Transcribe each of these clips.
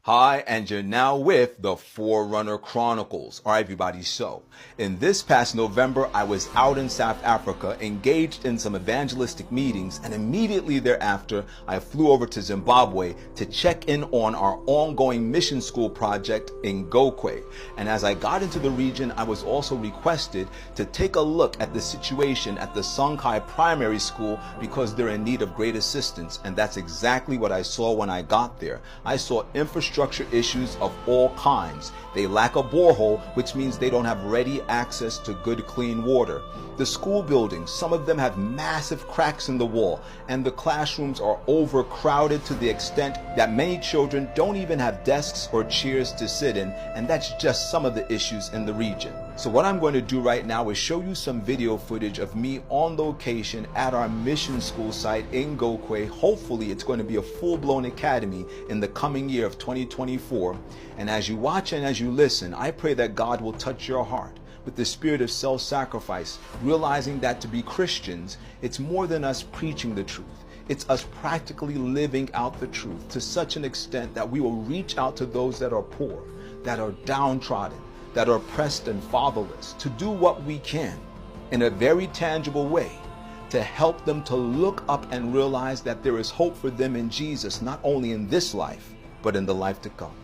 Hi, and you're now with the Forerunner Chronicles. All right, everybody, so in this past November, I was out in South Africa, engaged in some evangelistic meetings, and immediately thereafter, I flew over to Zimbabwe to check in on our ongoing mission school project in Gokwe. And as I got into the region, I was also requested to take a look at the situation at the Songhai Primary School because they're in need of great assistance, and that's exactly what I saw when I got there. I saw infrastructure issues of all kinds. They lack a borehole, which means they don't have ready access to good clean water. The school buildings, some of them have massive cracks in the wall, and the classrooms are overcrowded to the extent that many children don't even have desks or chairs to sit in, and that's just some of the issues in the region. So what I'm going to do right now is show you some video footage of me on location at our mission school site in Gokwe. Hopefully it's going to be a full-blown academy in the coming year of 2024. And as you watch and as you listen, I pray that God will touch your heart with the spirit of self-sacrifice, realizing that to be Christians, it's more than us preaching the truth. It's us practically living out the truth to such an extent that we will reach out to those that are poor, that are downtrodden, that are oppressed and fatherless, to do what we can in a very tangible way to help them to look up and realize that there is hope for them in Jesus, not only in this life, but in the life to come.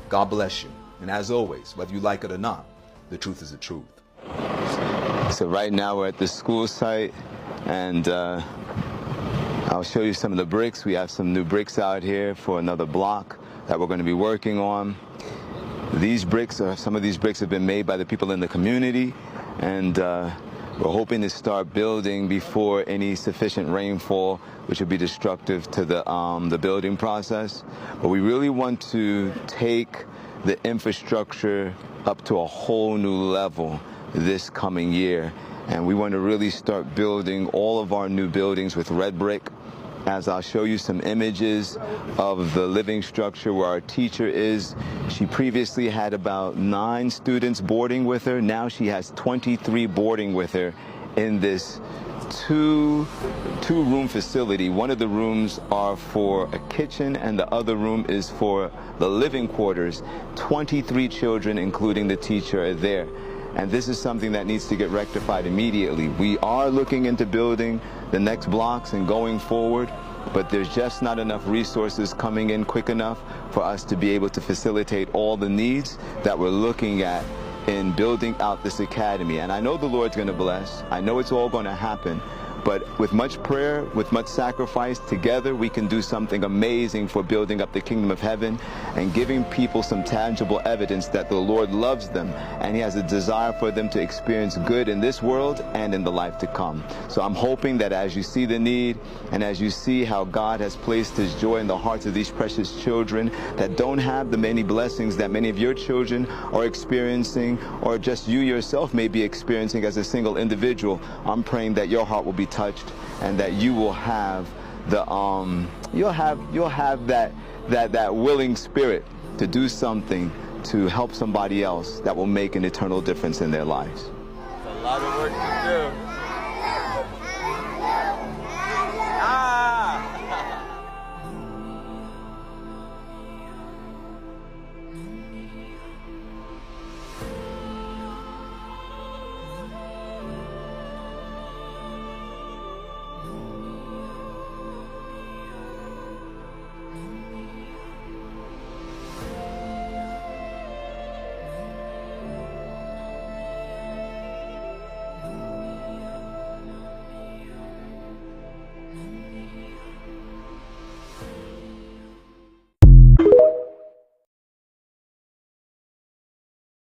God bless you. And as always, whether you like it or not, the truth is the truth. So right now we're at the school site, and I'll show you some of the bricks. We have some new bricks out here for another block that we're going to be working on. These bricks, some of these bricks have been made by the people in the community, and we're hoping to start building before any sufficient rainfall, which would be destructive to the building process. But we really want to take the infrastructure up to a whole new level this coming year, and we want to really start building all of our new buildings with red brick. As I'll show you some images of the living structure where our teacher is. She previously had about 9 students boarding with her. Now she has 23 boarding with her in this two-room facility. One of the rooms are for a kitchen and the other room is for the living quarters. 23 children, including the teacher, are there. And this is something that needs to get rectified immediately. We are looking into building the next blocks and going forward, but there's just not enough resources coming in quick enough for us to be able to facilitate all the needs that we're looking at in building out this academy. And I know the Lord's going to bless. I know it's all going to happen. But with much prayer, with much sacrifice, together we can do something amazing for building up the kingdom of heaven and giving people some tangible evidence that the Lord loves them and He has a desire for them to experience good in this world and in the life to come. So I'm hoping that as you see the need and as you see how God has placed His joy in the hearts of these precious children that don't have the many blessings that many of your children are experiencing, or just you yourself may be experiencing as a single individual, I'm praying that your heart will be touched and that you will have the you'll have that willing spirit to do something to help somebody else that will make an eternal difference in their lives. It's a lot of work to do.